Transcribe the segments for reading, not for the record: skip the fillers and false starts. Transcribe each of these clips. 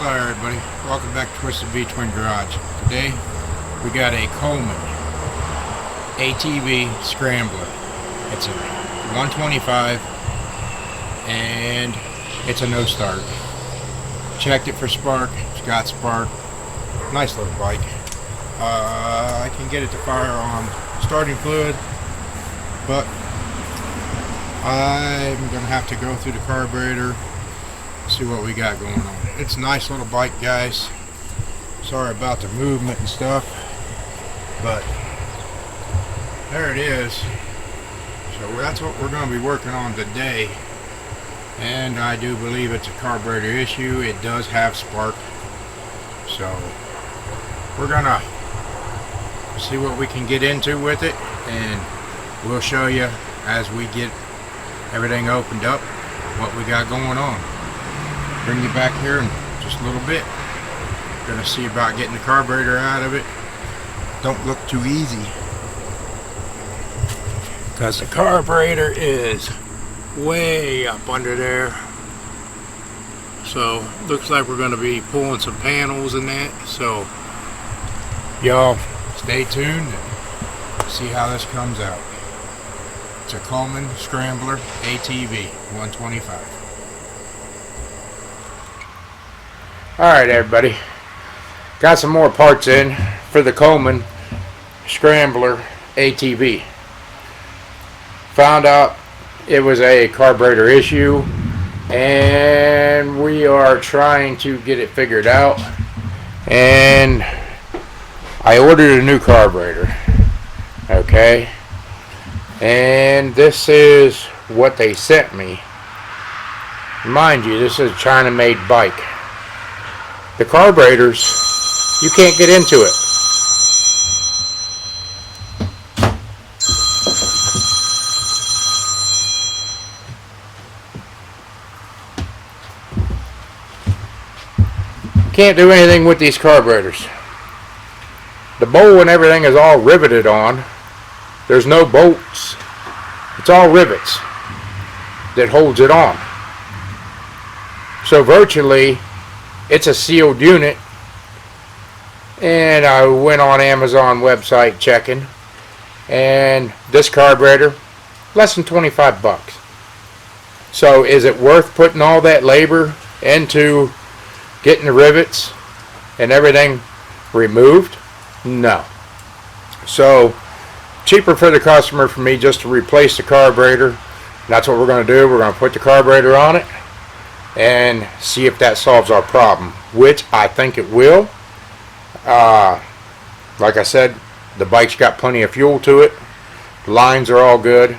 Hello everybody, welcome back to Twisted V Twin Garage. Today we got a Coleman ATV Scrambler. It's a 125 and it's a no start. Checked it for spark, it's got spark. Nice little bike. I can get it to fire on starting fluid, but I'm gonna have to go through the carburetor, see what we got going on. It's a nice little bike, guys. Sorry about the movement and stuff, but there it is. So that's what we're going to be working on today, and I do believe it's a carburetor issue. It does have spark, so we're gonna see what we can get into with it, and we'll show you as we get everything opened up what we got going on. Bring you back here in just a little bit. Gonna see about getting the carburetor out of it. Don't look too easy, because the carburetor is way up under there. So looks like we're gonna be pulling some panels and that. So y'all stay tuned and see how this comes out. It's a Coleman Scrambler ATV 125. Alright everybody, got some more parts in for the Coleman Scrambler ATV. Found out it was a carburetor issue, and we are trying to get it figured out. And I ordered a new carburetor, okay, and this is what they sent me. Mind you, this is a China made bike. The carburetors, you can't get into it. Can't do anything with these carburetors. The bowl and everything is all riveted on. There's no bolts. It's all rivets that holds it on. So virtually it's a sealed unit, and I went on Amazon website checking, and this carburetor, less than 25 bucks. So is it worth putting all that labor into getting the rivets and everything removed? No. So cheaper for the customer for me just to replace the carburetor. And that's what we're going to do. We're going to put the carburetor on it and see if that solves our problem, which I think it will. Like I said, the bike's got plenty of fuel to it. The lines are all good.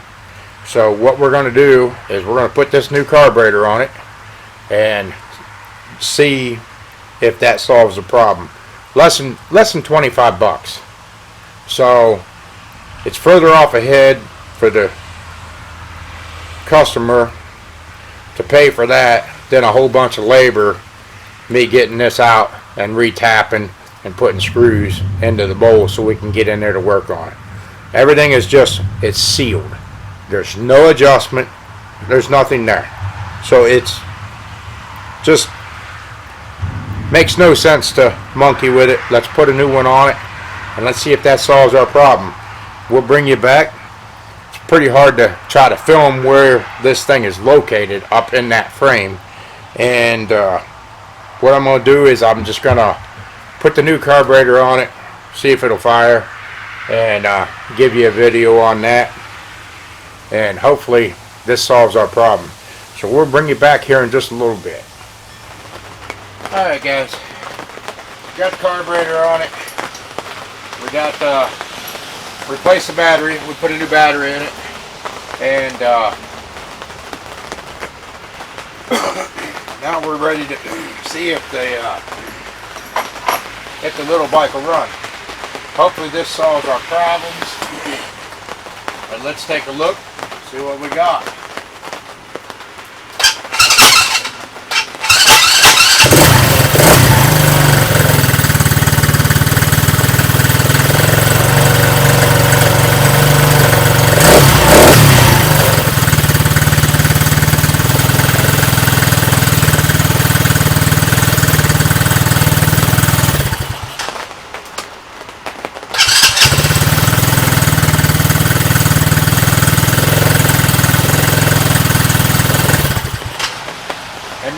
So what we're going to do is we're going to put this new carburetor on it and see if that solves the problem. Less than 25 bucks. So it's further off ahead for the customer to pay for that than a whole bunch of labor, me getting this out and retapping and putting screws into the bowl so we can get in there to work on it. Everything is just, it's sealed. There's no adjustment. There's nothing there. So it's just makes no sense to monkey with it. Let's put a new one on it and let's see if that solves our problem. We'll bring you back. It's pretty hard to try to film where this thing is located up in that frame. And what I'm going to do is I'm just going to put the new carburetor on it, see if it'll fire, and give you a video on that. And hopefully this solves our problem. So we'll bring you back here in just a little bit. Alright guys, got the carburetor on it. We got replaced the battery. We put a new battery in it. And now we're ready to see if the little bike will run. Hopefully this solves our problems. And let's take a look, see what we got.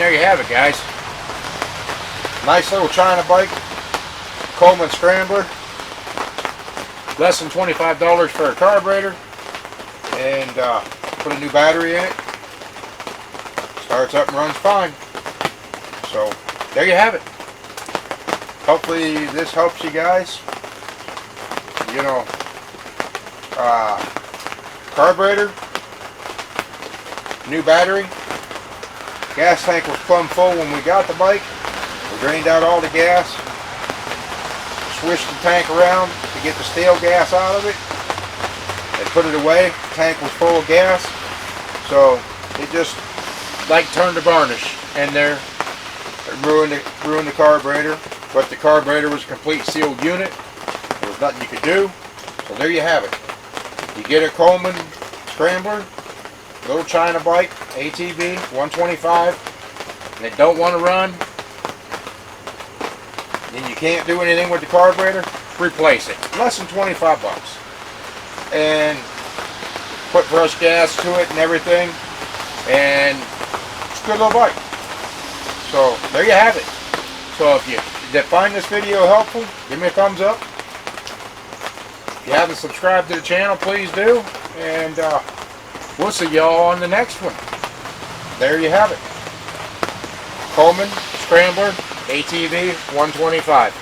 there you have it, guys. Nice little China bike, Coleman Scrambler. Less than $25 for a carburetor, and put a new battery in it. Starts up and runs fine. So there you have it. Hopefully this helps you guys. You know, carburetor, new battery. Gas tank was plumb full when we got the bike. We drained out all the gas, switched the tank around to get the stale gas out of it, and put it away. The tank was full of gas, so it just like turned to varnish in there. It ruined the carburetor, but the carburetor was a complete sealed unit. There was nothing you could do. So there you have it. You get a Coleman Scrambler, little China bike, ATV, 125, and it don't want to run, and you can't do anything with the carburetor, replace it. Less than 25 bucks. And put fresh gas to it and everything, and it's a good little bike. So there you have it. So if you find this video helpful, give me a thumbs up. If you haven't subscribed to the channel, please do. And we'll see y'all on the next one. There you have it. Coleman Scrambler ATV 125.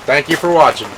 Thank you for watching.